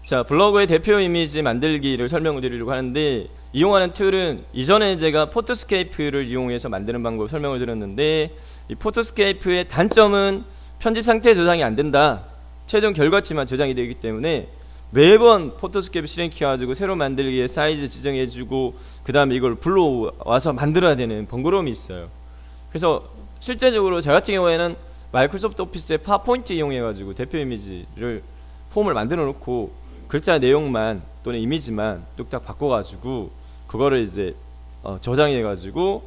자, 블로그의 대표 이미지 만들기를 설명을 드리려고 하는데, 이용하는 툴은 이전에 제가 포토스케이프를 이용해서 만드는 방법을 설명을 드렸는데, 이 포토스케이프의 단점은 편집 상태 저장이 안 된다. 최종 결과치만 저장이 되기 때문에 매번 포토스케이프 실행키 가지고 새로 만들기에 사이즈 지정해주고 그 다음에 이걸 불러와서 만들어야 되는 번거로움이 있어요. 그래서 실제적으로 저 같은 경우에는 마이크로소프트 오피스의 파워포인트 이용해가지고 대표 이미지를 폼을 만들어 놓고 글자 내용만 또는 이미지만 뚝딱 바꿔가지고 그거를 이제 저장해가지고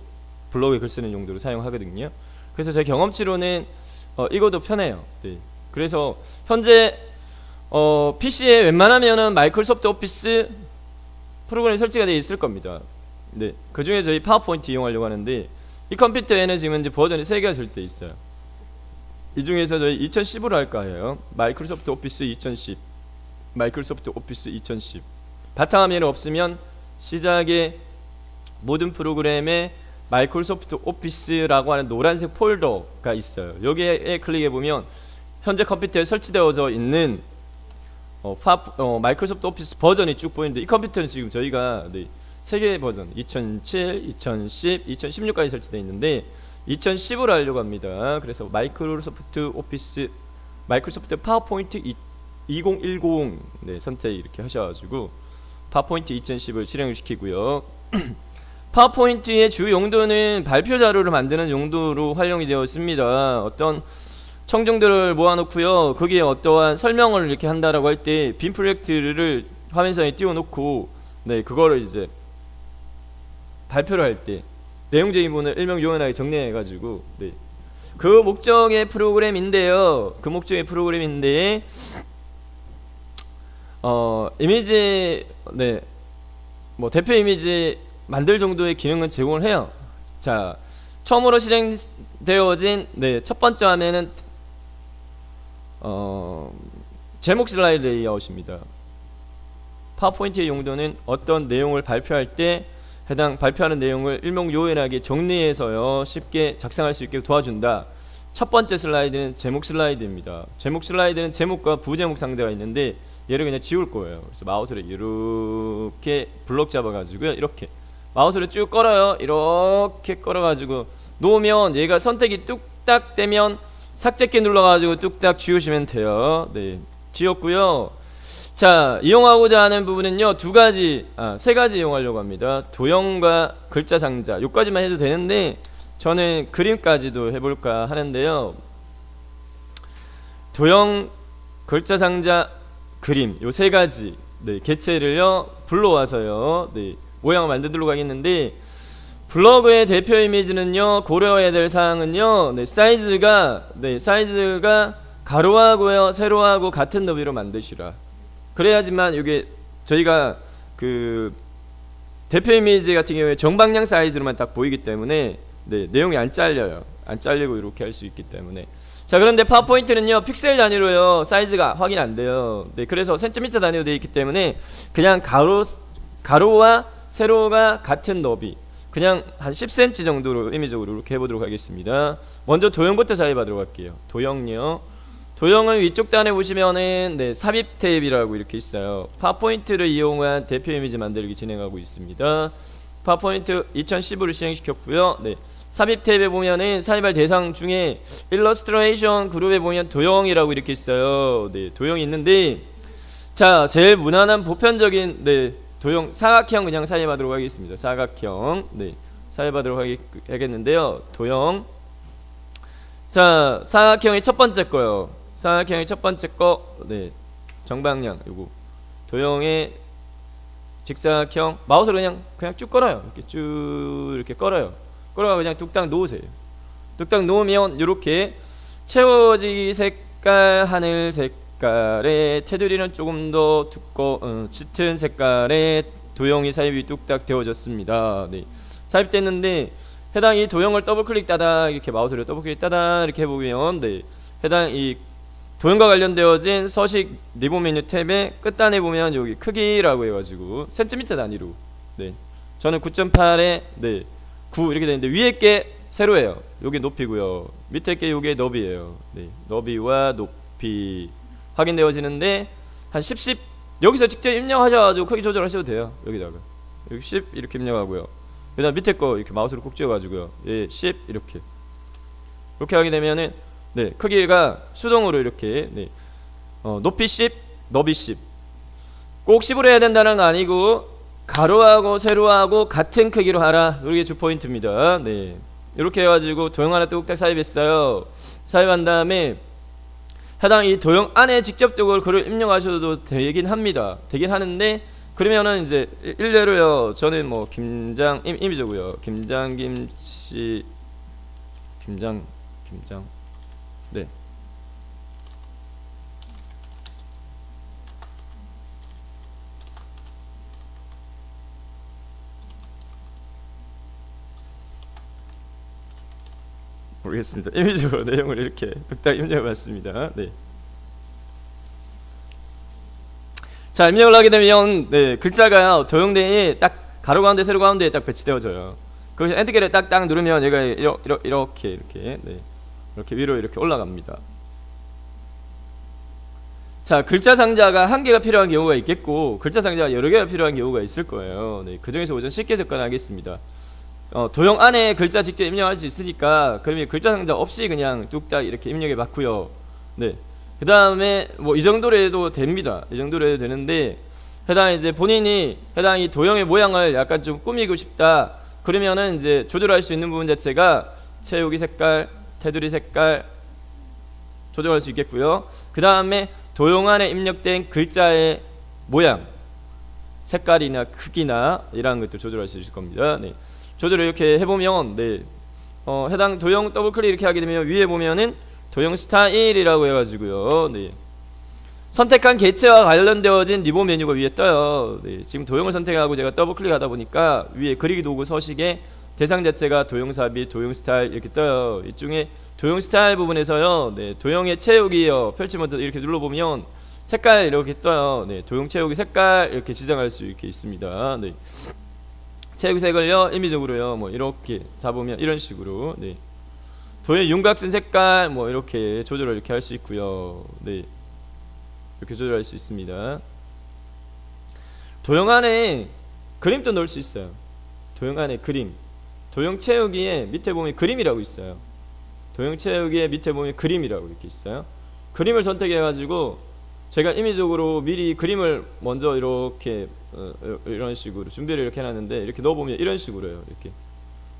블로그에 글 쓰는 용도로 사용하거든요. 그래서 제 경험치로는 이것도 편해요. 네. 그래서 현재 PC에 웬만하면은 마이크로소프트 오피스 프로그램이 설치가 되어 있을 겁니다. 네. 그 중에 저희 파워포인트 이용하려고 하는데 이 컴퓨터에는 지금 이제 버전이 3개가 설치되어 있어요. 이 중에서 저희 2010으로 할까 해요. 마이크로소프트 오피스 2010, 마이크로소프트 오피스 2010. 바탕화면이 없으면 시작에 모든 프로그램에 마이크로소프트 오피스라고 하는 노란색 폴더가 있어요. 여기에 클릭해 보면 현재 컴퓨터에 설치되어져 있는 마이크로소프트 오피스 버전이 쭉 보이는데, 이 컴퓨터는 지금 저희가 3개의 버전 2007, 2010, 2016까지 설치되어 있는데 2010으로 하려고 합니다. 그래서 마이크로소프트 오피스, 마이크로소프트 파워포인트 2010 선택 이렇게 하셔가지고 파워포인트 2010을 실행을 시키고요. 파워포인트의 주 용도는 발표 자료를 만드는 용도로 활용이 되어 있습니다. 어떤 청중들을 모아놓고요, 거기에 어떠한 설명을 이렇게 한다라고 할 때 빈 프로젝트를 화면상에 띄워놓고 그거를 이제 발표를 할 때 내용적인 부분을 일명요연하게 정리해가지고 그 목적의 프로그램인데요. 그 목적의 프로그램인데 이미지 뭐 대표 이미지 만들 정도의 기능은 제공을 해요. 자, 처음으로 실행되어진 첫 번째 화면은 제목 슬라이드 레이아웃입니다. 파워포인트의 용도는 어떤 내용을 발표할 때 해당 발표하는 내용을 일목요연하게 정리해서요 쉽게 작성할 수 있게 도와준다. 첫 번째 슬라이드는 제목 슬라이드입니다. 제목 슬라이드는 제목과 부제목 상대가 있는데 얘를 그냥 지울 거예요. 그래서 마우스를 이렇게 블록 잡아가지고요, 이렇게 마우스를 쭉 끌어요. 이렇게 끌어가지고 놓으면 얘가 선택이 뚝딱 되면 삭제키 눌러가지고 뚝딱 지우시면 돼요. 네, 지웠고요. 자, 이용하고자 하는 부분은요 세 가지 이용하려고 합니다. 도형과 글자 상자, 요까지만 해도 되는데 저는 그림까지도 해볼까 하는데요. 도형, 글자 상자, 그림, 요 세 가지 개체를요 불러와서요 모양을 만들도록 하겠는데, 블로그의 대표 이미지는요 고려해야 될 사항은요 사이즈가 가로하고요 세로하고 같은 너비로 만드시라. 그래야지만 이게 저희가 그 대표 이미지 같은 경우에 정방향 사이즈로만 딱 보이기 때문에 내용이 안 잘려요. 안 잘리고 이렇게 할 수 있기 때문에. 자, 그런데 파워포인트는요 픽셀 단위로요 사이즈가 확인 안 돼요. 그래서 센티미터 단위로 되어 있기 때문에 그냥 가로와 세로가 같은 너비, 그냥 한 10cm 정도로 임의적으로 이렇게 해보도록 하겠습니다. 먼저 도형부터 작업하도록 할게요. 도형요. 도형은 위쪽 단에 보시면은 삽입 탭이라고 이렇게 있어요. 파워포인트를 이용한 대표 이미지 만들기 진행하고 있습니다. 파워포인트 2010으로 실행시켰고요. 삽입 탭에 보면은 삽입할 대상 중에 일러스트레이션 그룹에 보면 도형이라고 이렇게 있어요. 도형이 있는데, 자, 제일 무난한 보편적인 도형 사각형 그냥 삽입하도록 하겠습니다. 사각형 삽입하도록 하겠는데요. 도형, 자, 사각형의 첫 번째 거요. 사각형의 첫 번째 거 정방향 요거 도형의 직사각형, 마우스로 그냥 쭉 끌어요. 이렇게 쭉 이렇게 끌어요. 끌어가 그냥 뚝딱 놓으세요. 뚝딱 놓으면 이렇게 채워지기 색깔, 하늘 색깔의 테두리는 조금 더 짙은 색깔의 도형이 삽입이 뚝딱 되어졌습니다. 삽입됐는데 해당 이 도형을 더블클릭 따다 이렇게 마우스를 더블클릭 따다 이렇게 해보면 해당 이 도형과 관련되어진 서식 리본 메뉴 탭의 끝단에 보면 여기 크기라고 해가지고 센티미터 단위로 저는 9.8에 9 이렇게 되는데, 위에 게 세로예요. 요게 높이고요. 밑에 게 요게 너비예요. 너비와 높이 확인되어지는데 한 10 여기서 직접 입력하셔가지고 크기 조절하셔도 돼요. 여기다가 여기 10 이렇게 입력하고요. 그다음 밑에 거 이렇게 마우스로 꼭 찍어가지고요. 예, 10 이렇게 하게 되면은 네 크기가 수동으로 이렇게 네, 높이 10, 너비 10. 꼭 10으로 해야 된다는 거 아니고 가로하고 세로하고 같은 크기로 하라. 이게 주 포인트입니다. 네, 이렇게 해가지고 도형 하나 뚝딱 삽입했어요. 삽입한 다음에 해당 이 도형 안에 직접적으로 글을 입력하셔도 되긴 합니다. 되긴 하는데 그러면은 이제 일례로요. 저는 뭐 김장 이미지고요. 김장김치 김장 네. 모르겠습니다. 이미지로 내용을 이렇게 뚝딱 입력해봤습니다. 네. 자, 입력을 하게 되면 네, 글자가 도형대에 딱 가로 가운데 세로 가운데에 딱 배치되어져요. 그래서 엔터키를 딱딱 누르면 얘가 이렇게 네, 이렇게 위로 이렇게 올라갑니다. 자, 글자 상자가 한 개가 필요한 경우가 있겠고 글자 상자가 여러 개가 필요한 경우가 있을 거예요. 네, 그 중에서 우선 쉽게 접근하겠습니다. 도형 안에 글자 직접 입력할 수 있으니까 그러면 글자 상자 없이 그냥 뚝딱 이렇게 입력해 봤고요. 네. 그 다음에 뭐 이 정도로 해도 됩니다. 이 정도로 해도 되는데 해당 이제 본인이 해당 이 도형의 모양을 약간 좀 꾸미고 싶다. 그러면은 이제 조절할 수 있는 부분 자체가 채우기 색깔, 테두리 색깔 조절할 수 있겠고요. 그 다음에 도형 안에 입력된 글자의 모양, 색깔이나 크기나 이러한 것들 조절할 수 있을 겁니다. 네. 조절을 이렇게 해보면 네, 해당 도형 더블 클릭 이렇게 하게 되면 위에 보면은 도형 스타일이라고 해가지고요. 네. 선택한 개체와 관련되어진 리본 메뉴가 위에 떠요. 네. 지금 도형을 선택하고 제가 더블 클릭하다 보니까 위에 그리기 도구 서식에 대상 자체가 도형 삽입, 도형 스타일 이렇게 떠요. 이 중에 도형 스타일 부분에서요. 네. 도형의 채우기요. 펼치면 이렇게 눌러보면 색깔 이렇게 떠요. 네. 도형 채우기 색깔 이렇게 지정할 수 이렇게 있습니다. 네. 채우기 색을요 임의적으로요 뭐 이렇게 잡으면 이런 식으로 네. 도형 윤곽선 색깔 뭐 이렇게 조절을 이렇게 할 수 있고요. 네. 이렇게 조절할 수 있습니다. 도형 안에 그림도 넣을 수 있어요. 도형 안에 그림. 도형 채우기에 밑에 보면 그림이라고 있어요. 도형 채우기에 밑에 보면 그림이라고 이렇게 있어요. 그림을 선택해 가지고 제가 임의적으로 미리 그림을 먼저 이렇게 이런 식으로 준비를 이렇게 해놨는데 이렇게 넣어보면 이런 식으로요. 이렇게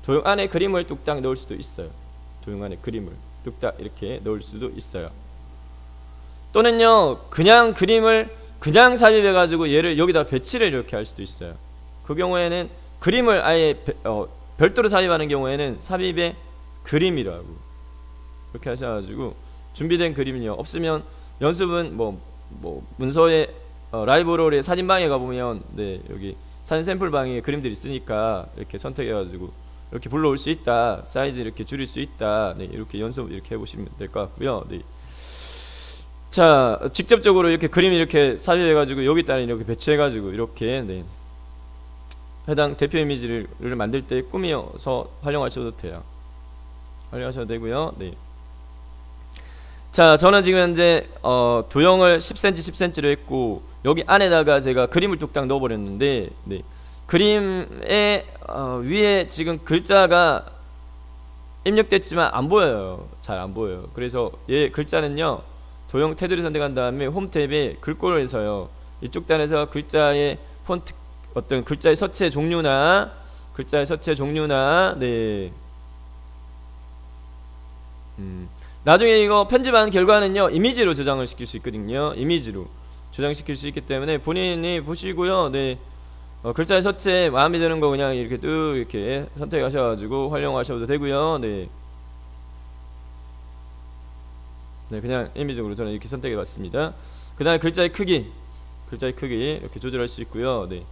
도형 안에 그림을 뚝딱 넣을 수도 있어요. 도형 안에 그림을 뚝딱 이렇게 넣을 수도 있어요. 또는요 그냥 그림을 그냥 삽입해가지고 얘를 여기다 배치를 이렇게 할 수도 있어요. 그 경우에는 그림을 아예 별도로 삽입하는 경우에는 삽입의 그림이라고 이렇게 하셔가지고 준비된 그림이요 없으면 연습은 뭐 문서에 라이브러리에 사진방에 가보면 네 여기 사진 샘플 방에 그림들이 있으니까 이렇게 선택해가지고 이렇게 불러올 수 있다. 사이즈 이렇게 줄일 수 있다. 네 이렇게 연습 이렇게 해보시면 될 것 같고요. 네. 자 직접적으로 이렇게 그림 이렇게 삽입해가지고 여기다 이렇게 배치해가지고 이렇게 네 해당 대표 이미지를 만들 때 꾸미어서 활용하셔도 돼요. 활용하셔도 되고요. 네. 자 저는 지금 현재 도형을 10cm 10cm로 했고 여기 안에다가 제가 그림을 뚝딱 넣어버렸는데 네. 그림의 위에 지금 글자가 입력됐지만 안 보여요. 잘 안 보여요. 그래서 얘 글자는요 도형 테두리 선택한 다음에 홈 탭에 글꼴에서요 이쪽 단에서 글자의 폰트 어떤 글자의 서체 종류나 네 나중에 이거 편집한 결과는요 이미지로 저장을 시킬 수 있거든요. 이미지로 저장시킬 수 있기 때문에 본인이 보시고요. 네 글자의 서체 마음에 드는 거 그냥 이렇게 뚝 이렇게 선택하셔가지고 활용하셔도 되고요. 네. 네 그냥 이미지로 저는 이렇게 선택해봤습니다. 그 다음에 글자의 크기 이렇게 조절할 수 있고요. 네.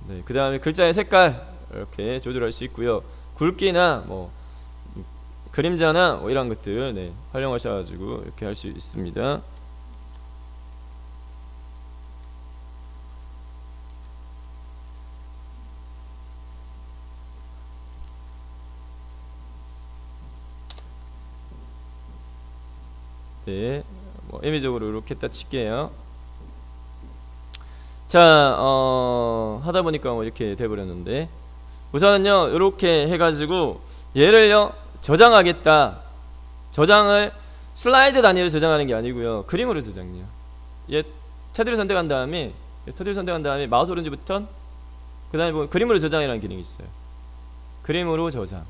네. 그 다음에 글자의 색깔 이렇게 조절할 수 있고요. 굵기나 뭐 그림자나 뭐 이런 것들 네, 활용하셔가지고 이렇게 할 수 있습니다. 네, 뭐 임의적으로 이렇게 딱 칠게요. 자, 하다 보니까 뭐 이렇게 돼버렸는데, 우선은요 이렇게 해가지고 얘를요 저장하겠다. 저장을 슬라이드 단위로 저장하는 게 아니고요, 그림으로 저장해요. 얘 테두리 선택한 다음에 마우스 오른쪽 버튼, 그 다음에 보면 그림으로 저장이라는 기능이 있어요. 그림으로 저장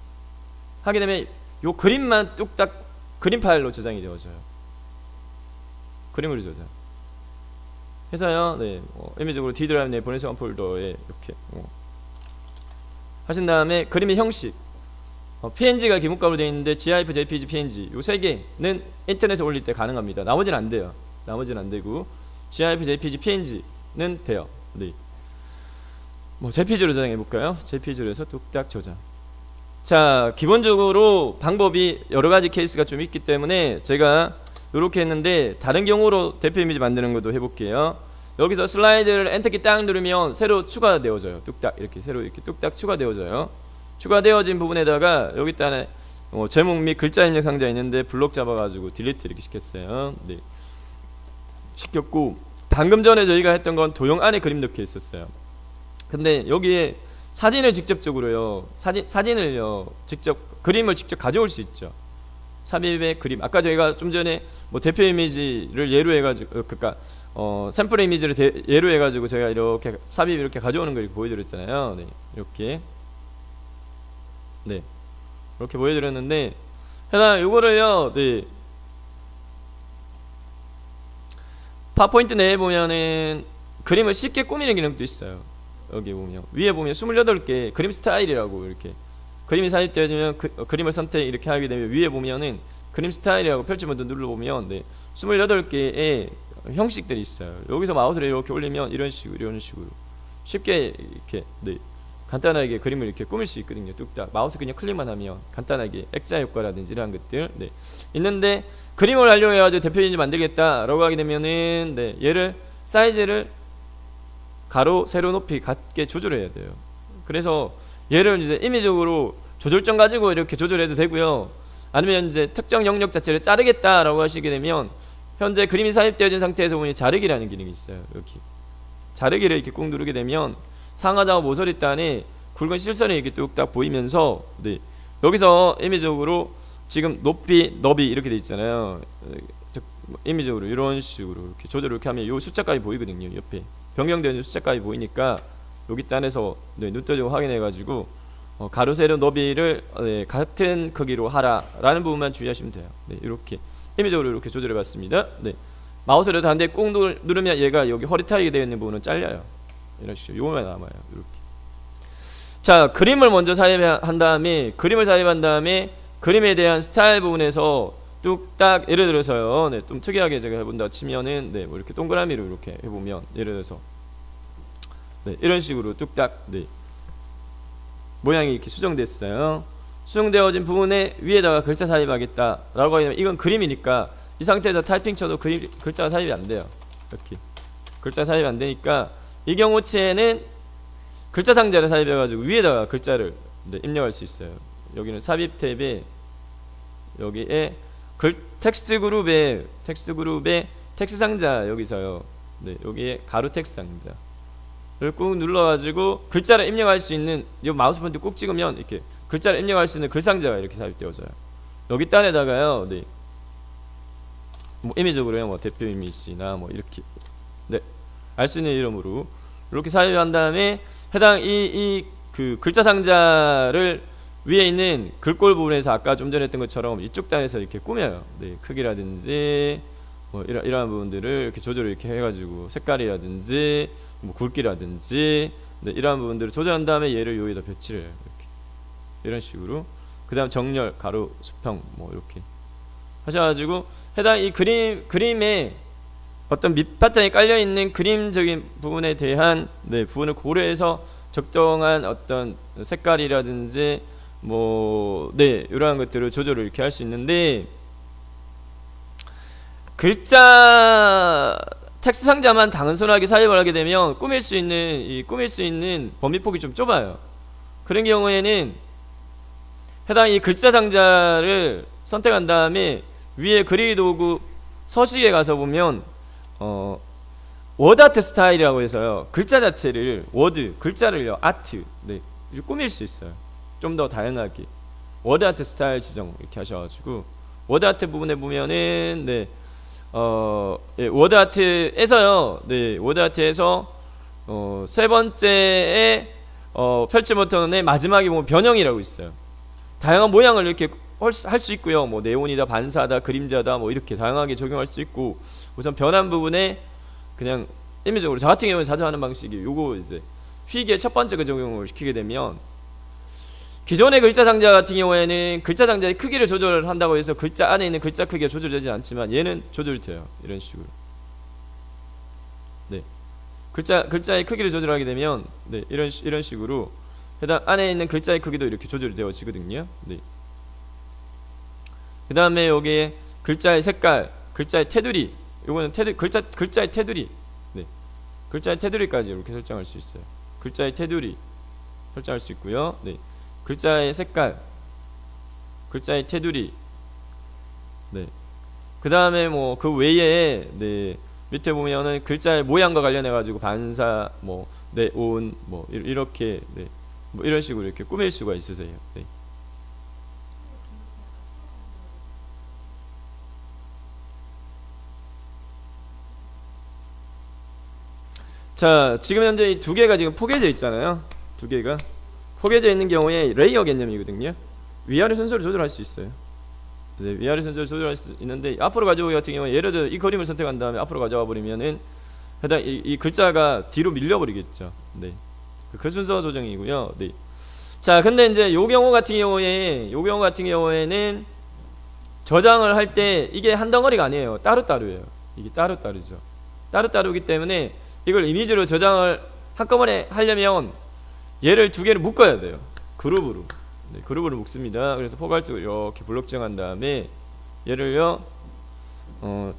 하게 되면 요 그림만 뚝딱 그림 파일로 저장이 되어져요. 그림으로 저장 해서요, 네, 이미지적으로 D 드라이브 내 보낼 수 있는 폴더에 이렇게 하신 다음에 그림의 형식, PNG가 기본값으로 되어 있는데 GIF, JPG, PNG 요 세 개는 인터넷에 올릴 때 가능합니다. 나머지는 안 돼요. 나머지는 안 되고 GIF, JPG, PNG는 돼요. 네. 뭐 JPG로 저장해 볼까요? JPG로 해서 뚝딱 저장. 자, 기본적으로 방법이 여러 가지 케이스가 좀 있기 때문에 제가 이렇게 했는데, 다른 경우로 대표 이미지 만드는 것도 해볼게요. 여기서 슬라이드를 엔터키 딱 누르면 새로 추가되어져요. 뚝딱 이렇게 새로 이렇게 뚝딱 추가되어져요. 추가되어진 부분에다가 여기 있다네 제목 및 글자 입력 상자 있는데 블록 잡아가지고 딜리트 이렇게 시켰어요. 네, 시켰고, 방금 전에 저희가 했던 건 도형 안에 그림 넣기 했었어요. 근데 여기에 사진을 직접적으로요, 사진을요 직접 그림을 직접 가져올 수 있죠. 삽입의 그림, 아까 저희가 좀 전에 뭐 대표 이미지를 예로 해가지고, 그러니까 샘플 이미지를 예로 해가지고 제가 이렇게 삽입 이렇게 가져오는 걸 보여드렸잖아요. 네, 이렇게 네, 이렇게 보여드렸는데, 해당 요거를요, 네, 파워포인트 내에 보면은 그림을 쉽게 꾸미는 기능도 있어요. 여기 보면 위에 보면 28개 그림 스타일이라고, 이렇게 그림이 삽입되어지면 그림을 선택 이렇게 하게 되면 위에 보면은 그림 스타일이라고 펼치면도 눌러보면, 네, 28개의 형식들이 있어요. 여기서 마우스를 이렇게 올리면 이런 식으로 쉽게 이렇게, 네, 간단하게 그림을 이렇게 꾸밀 수 있거든요. 뚝딱 마우스 그냥 클릭만 하면 간단하게 액자 효과라든지 이런 것들, 네, 있는데, 그림을 하려고 해가지고 대표 이미지 만들겠다라고 하게 되면은, 네, 얘를 사이즈를 가로 세로 높이 같게 조절해야 돼요. 그래서 얘를 이제 임의적으로 조절점 가지고 이렇게 조절해도 되고요, 아니면 이제 특정 영역 자체를 자르겠다라고 하시게 되면 현재 그림이 삽입되어진 상태에서 보니 자르기라는 기능이 있어요. 여기 자르기를 이렇게 꾹 누르게 되면 상하좌우 모서리단에 굵은 실선이 이렇게 뚝딱 보이면서, 네, 여기서 임의적으로 지금 높이, 너비 이렇게 돼 있잖아요. 임의적으로 이런 식으로 이렇게 조절을 이렇게 하면 요 숫자까지 보이거든요. 옆에 변경되는 숫자까지 보이니까 여기 단에서, 네, 눈떠지고 확인해가지고 가로 세로 너비를, 네, 같은 크기로 하라라는 부분만 주의하시면 돼요. 네, 이렇게 임의적으로 이렇게 조절해봤습니다. 네, 마우스를 한 대 꾹 누르면 얘가 여기 허리 타이게 되어 있는 부분은 잘려요. 이런 식으로 요거만 남아요. 이렇게. 자, 그림을 먼저 삽입한 다음에 그림에 대한 스타일 부분에서 뚝딱, 예를 들어서요, 네, 좀 특이하게 제가 해본다 치면은, 네, 뭐 이렇게 동그라미로 이렇게 해보면, 예를 들어서, 네, 이런 식으로 뚝딱, 네, 모양이 이렇게 수정됐어요. 수정되어진 부분에 위에다가 글자 삽입하겠다라고 하면 이건 그림이니까 이 상태에서 타이핑 쳐도 글자가 삽입이 안 돼요. 이렇게 글자 삽입 안 되니까 이 경우치에는 글자 상자를 삽입해가지고 위에다가 글자를, 네, 입력할 수 있어요. 여기는 삽입 탭에 여기에 텍스트 그룹에 텍스트 상자, 여기서요, 네, 여기에 가로 텍스트 상자를 꾹 눌러가지고 글자를 입력할 수 있는, 이 마우스 포인트 꾹 찍으면 이렇게 글자를 입력할 수 있는 글 상자가 이렇게 삽입되어져요. 여기 단에다가요, 네, 뭐 임의적으로요, 뭐 대표 이미지나 뭐 이렇게, 네, 알 수 있는 이름으로 이렇게 삽입한 다음에 해당 그 글자 상자를 위에 있는 글꼴 부분에서 아까 좀 전에 했던 것처럼 이쪽 단에서 이렇게 꾸며요. 네, 크기라든지 뭐 이러한 부분들을 이렇게 조절을 이렇게 해가지고 색깔이라든지 뭐 굵기라든지, 네, 이러한 부분들을 조절한 다음에 얘를 여기다 배치를 해요. 이렇게 이런 식으로. 그 다음 정렬, 가로, 수평 뭐 이렇게 하셔가지고 해당 이 그림에 어떤 밑바탕에 깔려있는 그림적인 부분에 대한, 네, 부분을 고려해서 적정한 어떤 색깔이라든지 뭐, 네, 이러한 것들을 조절을 이렇게 할 수 있는데, 글자 텍스트 상자만 단순하게 삽입을 하게 되면 꾸밀 수 있는 범위 폭이 좀 좁아요. 그런 경우에는 해당 이 글자 상자를 선택한 다음에 위에 그리기 도구 서식에 가서 보면 워드 아트 스타일이라고 해서요. 글자 자체를 워드 글자를요 아트 네 꾸밀 수 있어요. 좀 더 다양하게 워드 아트 스타일 지정 이렇게 하셔가지고 워드 아트 부분에 보면은 네 예, 워드 아트에서요. 네 워드 아트에서 세 번째에 펼치 버튼의 마지막에 보면 변형이라고 있어요. 다양한 모양을 이렇게 할 수 있고요. 뭐 네온이다, 반사다, 그림자다, 뭐 이렇게 다양하게 적용할 수 있고 우선 변한 부분에 그냥 이미적으로 저 같은 경우는 자주 하는 방식이 요거 이제 휘기의 첫 번째 그 적용을 시키게 되면 기존의 글자 상자 같은 경우에는 글자 상자의 크기를 조절을 한다고 해서 글자 안에 있는 글자 크기가 조절되지 않지만 얘는 조절돼요. 이런 식으로. 네. 글자의 크기를 조절하게 되면 네, 이런 식으로 해당 안에 있는 글자의 크기도 이렇게 조절이 되어지거든요. 네. 그다음에 여기에 글자의 색깔, 글자의 테두리. 요거는 글자의 테두리. 네. 글자의 테두리까지 이렇게 설정할 수 있어요. 글자의 테두리 설정할 수 있고요. 네. 글자의 색깔, 글자의 테두리. 네. 그다음에 뭐 그 외에 네. 밑에 보면은 글자의 모양과 관련해 가지고 반사 뭐 네온 뭐 이렇게 네. 뭐 이런 식으로 이렇게 꾸밀 수가 있으세요. 네. 자, 지금 현재 이 두 개가 지금 포개져 있잖아요. 두 개가 포개져 있는 경우에 레이어 개념이거든요. 위아래 순서를 조절할 수 있어요. 네, 위아래 순서를 조절할 수 있는데 앞으로 가져오기 같은 경우에 예를 들어 이 그림을 선택한 다음에 앞으로 가져와 버리면은 해당 이 글자가 뒤로 밀려 버리겠죠. 네, 그 순서 조정이고요. 네. 자, 근데 이제 요 경우 같은 경우에는 저장을 할 때 이게 한 덩어리가 아니에요. 따로따로예요. 이게 따로따로죠. 따로따로기 때문에 이걸 이미지로 저장을 한꺼번에 하려면 얘를 두 개를 묶어야 돼요. 그룹으로. 네, 그룹으로 묶습니다. 그래서 포괄적으로 이렇게 블록 정한 다음에 얘를요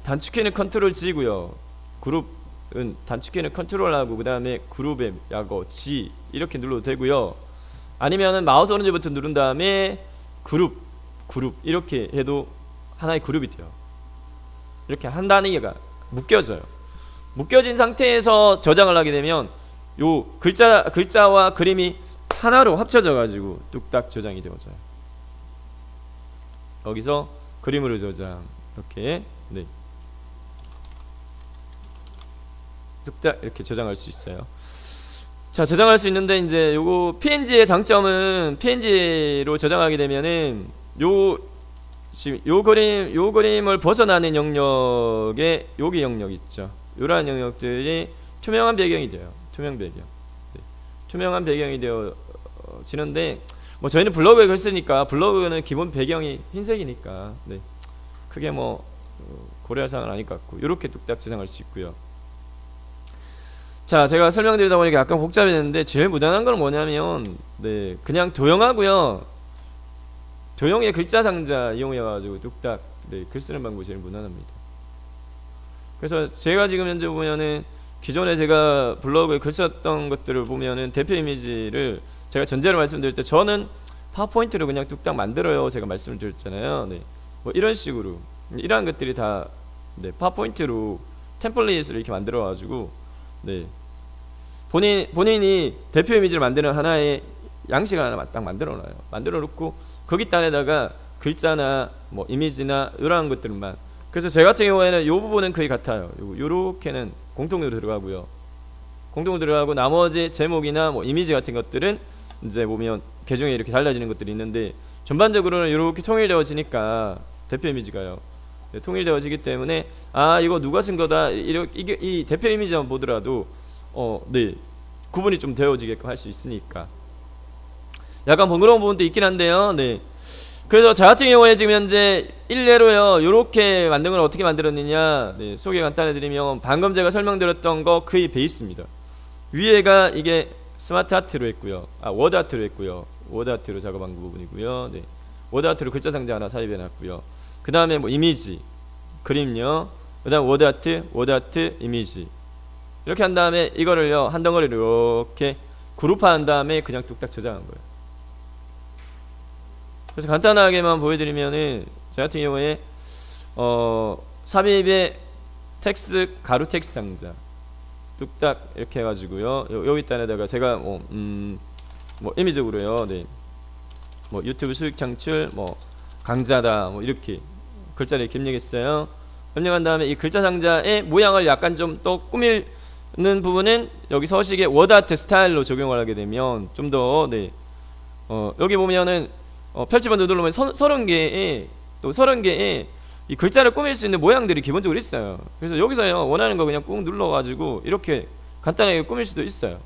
단축키는 컨트롤 G고요. 그룹은 단축키는 컨트롤하고 그 다음에 그룹의 약어 G 이렇게 눌러도 되고요. 아니면은 마우스 오른쪽 버튼 누른 다음에 그룹 이렇게 해도 하나의 그룹이 돼요. 이렇게 한 단위가 묶여져요. 묶여진 상태에서 저장을 하게 되면 요 글자와 그림이 하나로 합쳐져 가지고 뚝딱 저장이 되어져요. 여기서 그림으로 저장 이렇게 네 뚝딱 이렇게 저장할 수 있어요. 자, 저장할 수 있는데 이제 요거 PNG의 장점은 PNG로 저장하게 되면은 지금 요 그림을 벗어나는 영역에 여기 영역 있죠. 요런 영역들이 투명한 배경이 돼요. 투명 배경. 네. 투명한 배경이 되어지는데 뭐 저희는 블로그에 글 쓰니까 블로그는 기본 배경이 흰색이니까 네. 크게 뭐 고려할 사항은 아닐 것 같고 요렇게 뚝딱 저장할 수 있고요. 자, 제가 설명드리다 보니까 약간 복잡해졌는데 제일 무난한 건 뭐냐면 네, 그냥 도형하고요. 도형의 글자 상자 이용해가지고 뚝딱 네, 글 쓰는 방법이 제일 무난합니다. 그래서 제가 지금 현재 보면은 기존에 제가 블로그에 글 썼던 것들을 보면은 대표 이미지를 제가 전제로 말씀드릴 때 저는 파워포인트로 그냥 뚝딱 만들어요. 제가 말씀을 드렸잖아요. 네. 뭐 이런 식으로 이러한 것들이 다 네, 파워포인트로 템플릿을 이렇게 만들어 가지고 네. 본인이 대표 이미지를 만드는 하나의 양식을 하나 딱 만들어 놔요. 만들어 놓고 거기 딴에다가 글자나 뭐 이미지나 이러한 것들만. 그래서 제 같은 경우에는 이 부분은 거의 같아요. 요렇게는 공통으로 들어가고요. 공통으로 들어가고 나머지 제목이나 뭐 이미지 같은 것들은 이제 보면 계정에 이렇게 달라지는 것들이 있는데 전반적으로는 이렇게 통일되어지니까 대표 이미지가요. 네, 통일되어지기 때문에 아 이거 누가 쓴 거다 이게 이 대표 이미지만 보더라도 네 구분이 좀 되어지게끔 할 수 있으니까 약간 번거로운 부분도 있긴 한데요. 네. 그래서 저 같은 경우에 지금 현재 일례로요 요렇게 만든 걸 어떻게 만들었느냐 네, 소개 간단해드리면 방금 제가 설명드렸던 거 거의 베이스입니다. 위에가 이게 스마트 아트로 했고요. 워드 아트로 했고요. 워드 아트로 작업한 부분이고요. 네. 워드 아트로 글자 상자 하나 삽입해놨고요. 그 다음에 뭐 이미지 그림요. 그 다음 워드 아트 이미지 이렇게 한 다음에 이거를요 한 덩어리로 이렇게 그룹화한 다음에 그냥 뚝딱 저장한 거예요. 그래서 간단하게만 보여드리면은 저 같은 경우에 삽입의 텍스트 가루 텍스트 상자 뚝딱 이렇게 해가지고요. 여기다가 제가 뭐 임의적으로요. 네. 뭐 유튜브 수익 창출 뭐 강좌다 뭐 이렇게 글자를 이렇게 입력했어요. 입력한 다음에 이 글자 상자의 모양을 약간 좀 또 꾸미는 부분은 여기 서식의 워드아트 스타일로 적용을 하게 되면 좀 더 네. 여기 보면은 펼치번 누르면 30개의 이 글자를 꾸밀 수 있는 모양들이 기본적으로 있어요. 그래서 여기서요 원하는 거 그냥 꾹 눌러가지고 이렇게 간단하게 꾸밀 수도 있어요.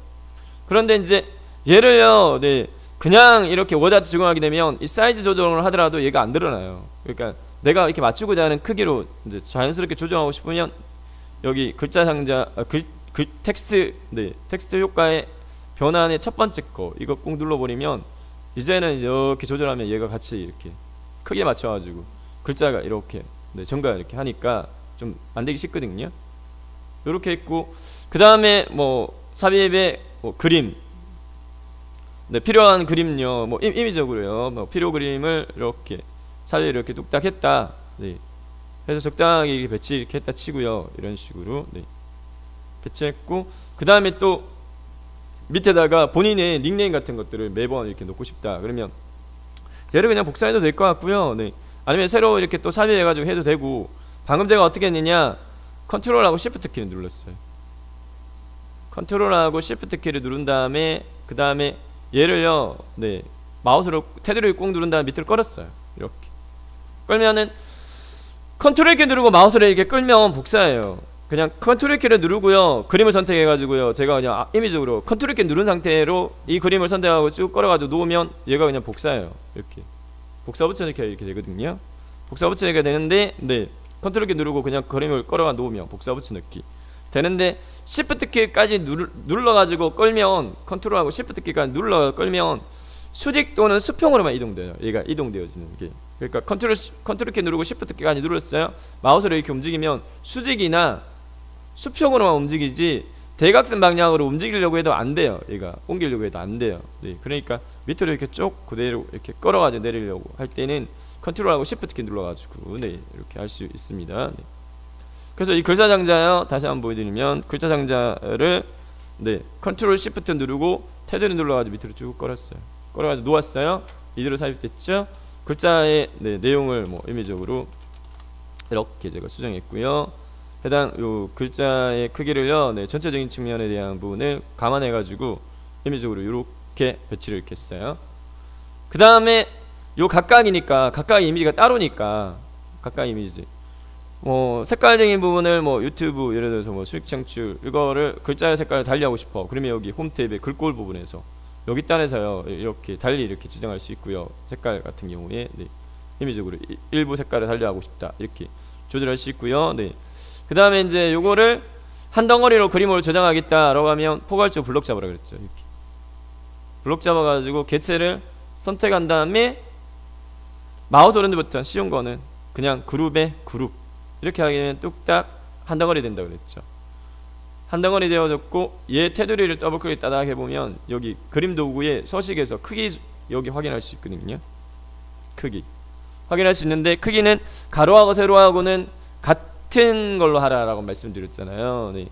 그런데 이제 얘를요, 네, 그냥 이렇게 워드아트 적용하게 되면 이 사이즈 조정을 하더라도 얘가 안 드러나요. 그러니까 내가 이렇게 맞추고자 하는 크기로 이제 자연스럽게 조정하고 싶으면 여기 글자 상자, 텍스트, 네, 텍스트 효과의 변환의 첫 번째 거 이거 꾹 눌러버리면 이제는 이렇게 조절하면 얘가 같이 이렇게 크게 맞춰가지고 글자가 이렇게 네, 전가 이렇게 하니까 좀 만들기 쉽거든요. 이렇게 했고 그 다음에 뭐 삽입의 뭐 그림, 네, 필요한 그림요, 뭐 임의적으로요, 뭐 필요 그림을 이렇게 삽입 이렇게 뚝딱 했다. 네, 해서 적당하게 이렇게 배치 이렇게 했다 치고요, 이런 식으로 네, 배치했고 그 다음에 또 밑에다가 본인의 닉네임 같은 것들을 매번 이렇게 놓고 싶다. 그러면 얘를 그냥 복사해도 될 것 같고요. 네. 아니면 새로 이렇게 또 삽입해가지고 해도 되고 방금 제가 어떻게 했느냐 컨트롤하고 시프트 키를 눌렀어요. 컨트롤하고 시프트 키를 누른 다음에 그 다음에 얘를요 네 마우스로 테두리를 꾹 누른 다음에 밑으로 끌었어요. 이렇게 끌면은 컨트롤 키 누르고 마우스를 이렇게 끌면 복사해요. 그냥 컨트롤 키를 누르고요 그림을 선택해가지고요 제가 그냥 임의적으로 컨트롤 키 누른 상태로 이 그림을 선택하고 쭉 끌어가지고 놓으면 얘가 그냥 복사해요. 이렇게 복사 붙여넣기가 이렇게 되거든요. 복사 붙여넣기가 되는데 네 컨트롤 키 누르고 그냥 그림을 끌어가 놓으면 복사 붙여넣기 되는데 시프트 키까지 눌러가지고 끌면 컨트롤하고 시프트 키까지 눌러 끌면 수직 또는 수평으로만 이동돼요. 얘가 이동되어지는 게. 그러니까 컨트롤 키 누르고 시프트 키까지 눌렀어요. 마우스를 이렇게 움직이면 수직이나 수평으로만 움직이지 대각선 방향으로 움직이려고 해도 안 돼요. 얘가 옮기려고 해도 안 돼요. 네, 그러니까 밑으로 이렇게 쭉 그대로 이렇게 끌어가지고 내리려고 할 때는 컨트롤하고 시프트 키 눌러가지고 네 이렇게 할 수 있습니다. 네. 그래서 이 글자 상자요 다시 한번 보여드리면 글자 상자를 네 컨트롤 시프트 누르고 테두리 눌러가지고 밑으로 쭉 끌었어요. 끌어가지고 놓았어요. 이대로 삽입됐죠. 글자의 네, 내용을 뭐 임의적으로 이렇게 제가 수정했고요. 해당 요 글자의 크기를요 네, 전체적인 측면에 대한 부분을 감안해가지고 임의적으로 이렇게 배치를 이렇게 했어요. 그 다음에 요 각각이니까 각각 이미지가 따로니까 각각 이미지 뭐 색깔적인 부분을 뭐 유튜브 예를 들어서 뭐 수익 창출 이거를 글자의 색깔을 달리하고 싶어 그러면 여기 홈 탭의 글꼴 부분에서 여기 단에서요 이렇게 달리 이렇게 지정할 수 있고요. 색깔 같은 경우에 네, 임의적으로 일부 색깔을 달리하고 싶다 이렇게 조절할 수 있고요. 네. 그 다음에 이제 요거를 한 덩어리로 그림으로 저장하겠다라고 하면 포괄적 블록 잡으라 그랬죠. 이렇게 블록 잡아가지고 개체를 선택한 다음에 마우스 오른쪽 버튼 쉬운 거는 그냥 그룹에 그룹 이렇게 하게 되면 뚝딱 한 덩어리 된다고 그랬죠. 한 덩어리 되어졌고 얘 테두리를 더블 클릭 따닥 해보면 여기 그림 도구의 서식에서 크기 여기 확인할 수 있거든요. 크기 확인할 수 있는데 크기는 가로하고 세로하고는 같은 걸로 하라라고 말씀드렸잖아요. 네.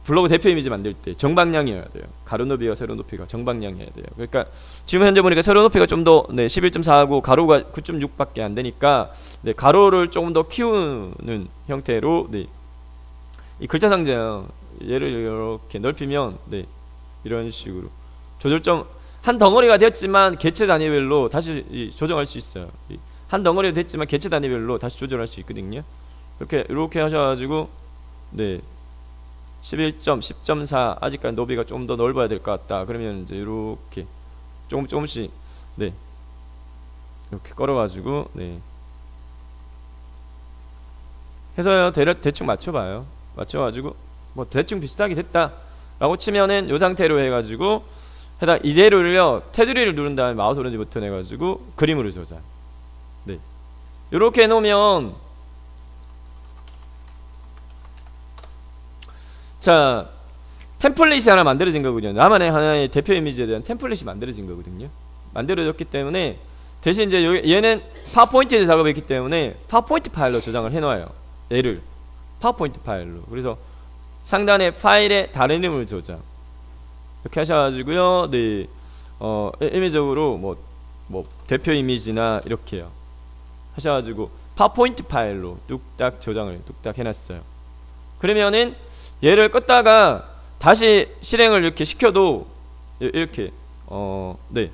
블로그 대표 이미지 만들 때 정방향이어야 돼요. 가로 높이와 세로 높이가 정방향이어야 돼요. 그러니까 지금 현재 보니까 세로 높이가 좀 더 네, 11.4하고 가로가 9.6밖에 안 되니까 네, 가로를 조금 더 키우는 형태로 네, 이 글자 상자요. 얘를 이렇게 넓히면 네, 이런 식으로 조절점 한 덩어리가 되었지만 개체 단위별로 다시 조정할 수 있어요. 한 덩어리가 됐지만 개체 단위별로 다시 조절할 수 있거든요. 이렇게 하셔가지고 네. 11점, 10.4 아직까지 너비가 좀 더 넓어야 될 것 같다. 그러면 이제 이렇게 조금씩 네 이렇게 걸어가지고 네 해서요 대충 맞춰봐요. 맞춰가지고 뭐 대충 비슷하게 됐다라고 치면은 요 상태로 해가지고 해당 이대로를요 테두리를 누른 다음에 마우스 오른쪽 버튼 해가지고 그림으로 조작. 네 이렇게 해놓으면. 자, 템플릿이 하나 만들어진 거거든요. 나만의 하나의 대표 이미지에 대한 템플릿이 만들어진 거거든요. 만들어졌기 때문에 대신 이제 얘는 파워포인트에 작업했기 때문에 파워포인트 파일로 저장을 해놔요. 얘를 파워포인트 파일로. 그래서 상단에 파일에 다른 이름을 저장 이렇게 하셔가지고요. 네, 임의적으로 뭐 대표 이미지나 이렇게요 하셔가지고 파워포인트 파일로 뚝딱 저장을 뚝딱 해놨어요. 그러면은 얘를 껐다가 다시 실행을 이렇게 시켜도 이렇게 네,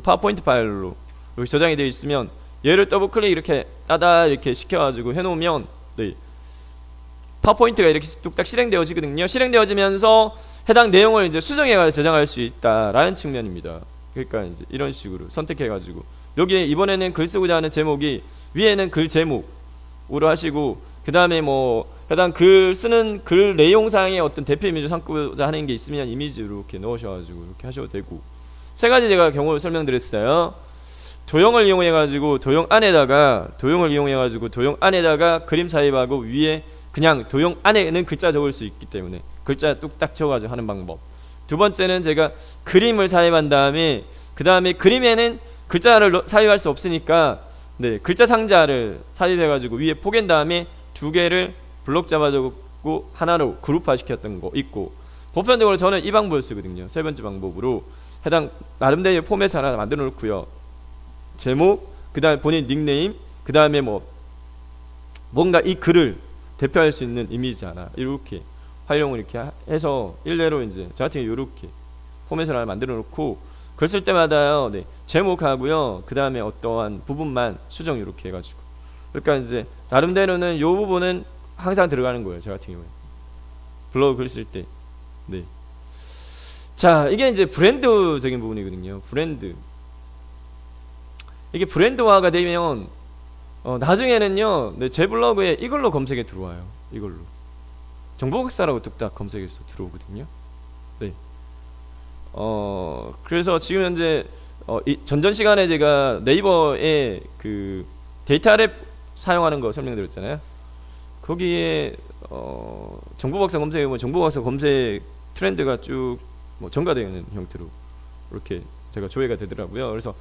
파워포인트 파일로 이렇게 저장이 되어 있으면 얘를 더블 클릭 이렇게 따다 이렇게 시켜가지고 해놓으면 네, 파워포인트가 이렇게 뚝딱 실행되어지거든요. 실행되어지면서 해당 내용을 이제 수정해서 저장할 수 있다라는 측면입니다. 그러니까 이제 이런 식으로 선택해가지고 여기에 이번에는 글 쓰고자 하는 제목이 위에는 글 제목으로 하시고 그 다음에 뭐 해당 글 쓰는 글 내용상의 어떤 대표 이미지 삼고자 하는 게 있으면 이미지로 이렇게 넣으셔가지고 이렇게 하셔도 되고 세 가지 제가 경우를 설명드렸어요. 도형을 이용해가지고 도형 안에다가 그림 삽입하고 위에 그냥 도형 안에는 글자 적을 수 있기 때문에 글자 뚝딱 적어가지고 하는 방법. 두 번째는 제가 그림을 삽입한 다음에 그 다음에 그림에는 글자를 삽입할 수 없으니까 네, 글자 상자를 삽입해가지고 위에 포갠 다음에 두 개를 블록 잡아주고 하나로 그룹화 시켰던 거 있고 보편적으로 저는 이 방법을 쓰거든요. 세 번째 방법으로 해당 나름대로 포맷 하나 만들어 놓고요. 제목, 그 다음에 본인 닉네임, 그 다음에 뭐 뭔가 이 글을 대표할 수 있는 이미지 하나 이렇게 활용을 이렇게 해서 일례로 이제 저 같은 경우 이렇게 포맷을 하나 만들어 놓고 글 쓸 때마다요, 네, 제목하고요, 그 다음에 어떠한 부분만 수정 이렇게 해가지고 그러니까 이제 나름대로는 이 부분은 항상 들어가는 거예요. 저 같은 경우에 블로그 글 쓸 때. 네. 자, 이게 이제 브랜드적인 부분이거든요. 브랜드. 이게 브랜드화가 되면 나중에는요, 네, 제 블로그에 이걸로 검색에 들어와요. 이걸로 정보각사라고 뚝딱 검색해서 들어오거든요. 네. 그래서 지금 현재 전전 시간에 제가 네이버에 그 데이터랩 사용하는 거 설명드렸잖아요. 거기에 정보박사 검색해보면 정보박사 검색 트렌드가 쭉 뭐 전가되는 형태로 이렇게 제가 조회가 되더라고요. 그래서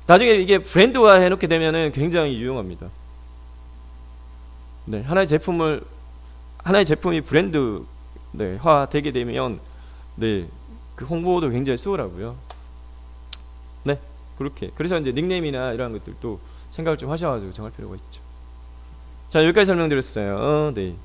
나중에 이게 브랜드화 해놓게 되면은 굉장히 유용합니다. 네, 하나의 제품이 브랜드 네, 화 되게 되면 네, 그 홍보도 굉장히 수월하고요. 네, 그렇게. 그래서 이제 닉네임이나 이런 것들도 생각을 좀 하셔가지고 정할 필요가 있죠. 자, 여기까지 설명드렸어요. 네.